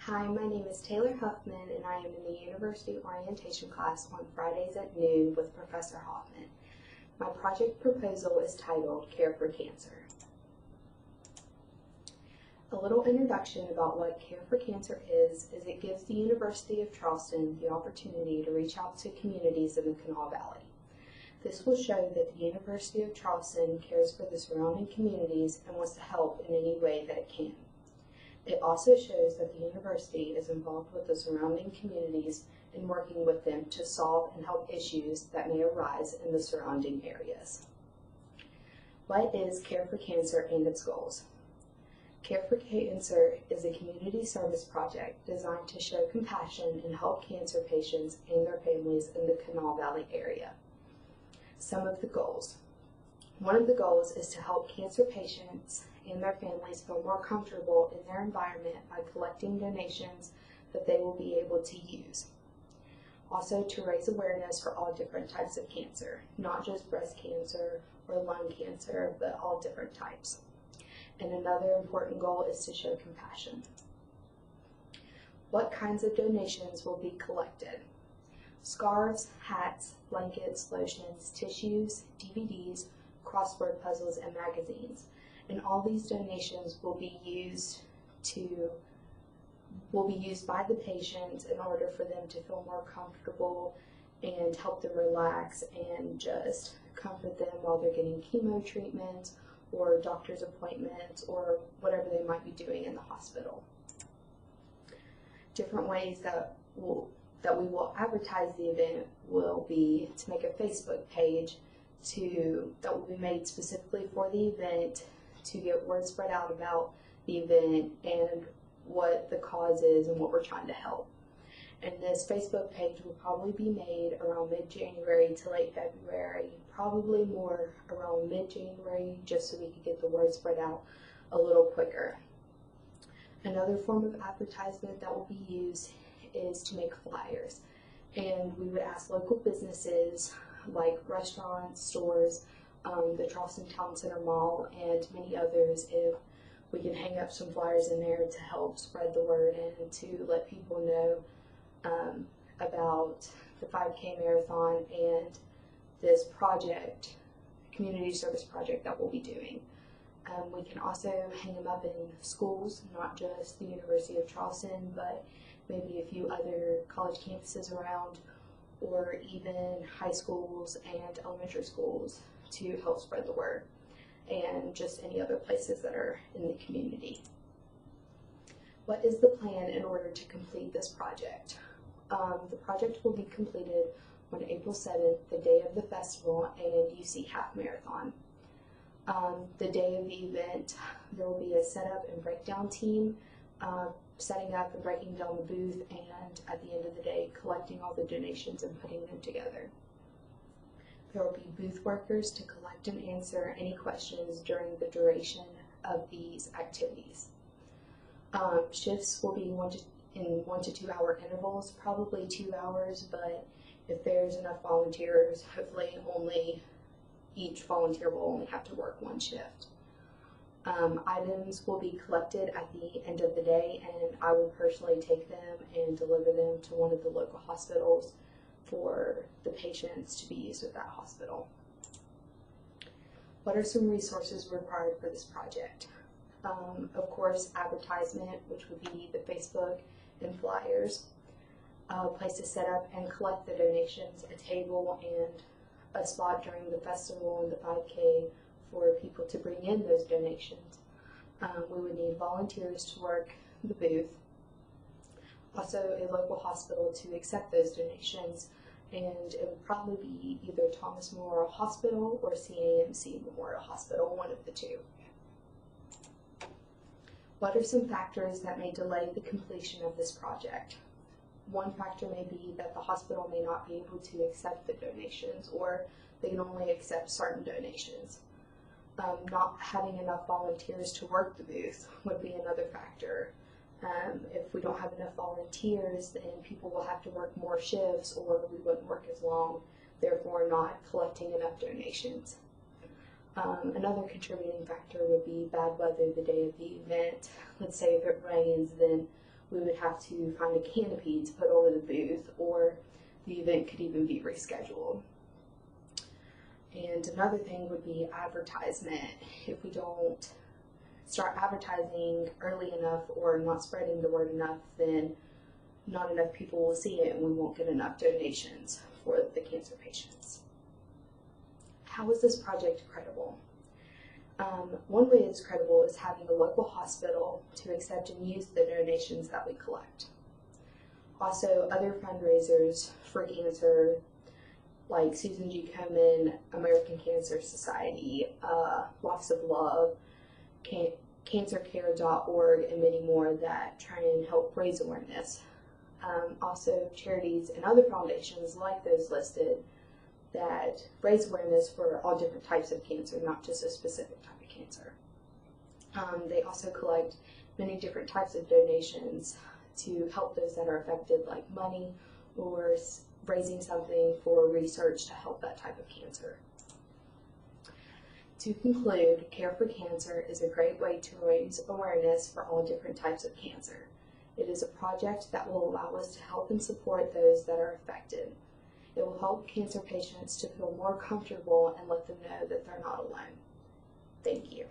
Hi, my name is Taylor Huffman, and I am in the University Orientation class on Fridays at noon with Professor Hoffman. My project proposal is titled Care for Cancer. A little introduction about what Care for Cancer is it gives the University of Charleston the opportunity to reach out to communities in the Kanawha Valley. This will show that the University of Charleston cares for the surrounding communities and wants to help in any way that it can. It also shows that the university is involved with the surrounding communities in working with them to solve and help issues that may arise in the surrounding areas. What is Care for Cancer and its goals? Care for Cancer is a community service project designed to show compassion and help cancer patients and their families in the Kanawha Valley area. Some of the goals. One of the goals is to help cancer patients and their families feel more comfortable in their environment by collecting donations that they will be able to use. Also, to raise awareness for all different types of cancer, not just breast cancer or lung cancer, but all different types. And another important goal is to show compassion. What kinds of donations will be collected? Scarves, hats, blankets, lotions, tissues, DVDs, crossword puzzles, and magazines. And all these donations will be used by the patients in order for them to feel more comfortable and help them relax and just comfort them while they're getting chemo treatment or doctor's appointments or whatever they might be doing in the hospital. Different ways that we will advertise the event will be to make a Facebook page that will be made specifically for the event to get word spread out about the event and what the cause is and what we're trying to help. And this Facebook page will probably be made around mid-January to late February, probably more around mid-January, just so we could get the word spread out a little quicker. Another form of advertisement that will be used is to make flyers. And we would ask local businesses like restaurants, stores, the Charleston Town Center Mall, and many others if we can hang up some flyers in there to help spread the word and to let people know about the 5K marathon and this project, community service project that we'll be doing. We can also hang them up in schools, not just the University of Charleston, but maybe a few other college campuses around, or even high schools and elementary schools to help spread the word, and just any other places that are in the community. What is the plan in order to complete this project? The project will be completed on April 7th, the day of the festival and UC Half Marathon. The day of the event, there will be a setup and breakdown team setting up and breaking down the booth, and at the end of the day, collecting all the donations and putting them together. There will be booth workers to collect and answer any questions during the duration of these activities. Shifts will be in 1 to 2 hour intervals, probably 2 hours, but if there's enough volunteers, hopefully each volunteer will only have to work 1 shift. Items will be collected at the end of the day, and I will personally take them and deliver them to one of the local hospitals for the patients to be used at that hospital. What are some resources required for this project? Of course, advertisement, which would be the Facebook and flyers, a place to set up and collect the donations, a table and a spot during the festival and the 5K for people to bring in those donations. We would need volunteers to work the booth, also a local hospital to accept those donations, and it would probably be either Thomas Memorial Hospital or CAMC Memorial Hospital, one of the two. What are some factors that may delay the completion of this project? One factor may be that the hospital may not be able to accept the donations, or they can only accept certain donations. Not having enough volunteers to work the booth would be another factor. If we don't have enough volunteers, then people will have to work more shifts, or we wouldn't work as long, therefore not collecting enough donations. Another contributing factor would be bad weather the day of the event. Let's say if it rains, then we would have to find a canopy to put over the booth, or the event could even be rescheduled. And another thing would be advertisement. If we don't start advertising early enough or not spreading the word enough, then not enough people will see it and we won't get enough donations for the cancer patients. How is this project credible? One way it's credible is having a local hospital to accept and use the donations that we collect. Also, other fundraisers for cancer, like Susan G. Komen, American Cancer Society, Locks of Love, cancercare.org, and many more that try and help raise awareness. Also, charities and other foundations like those listed that raise awareness for all different types of cancer, not just a specific type of cancer. They also collect many different types of donations to help those that are affected, like money or raising something for research to help that type of cancer. To conclude, Care for Cancer is a great way to raise awareness for all different types of cancer. It is a project that will allow us to help and support those that are affected. It will help cancer patients to feel more comfortable and let them know that they're not alone. Thank you.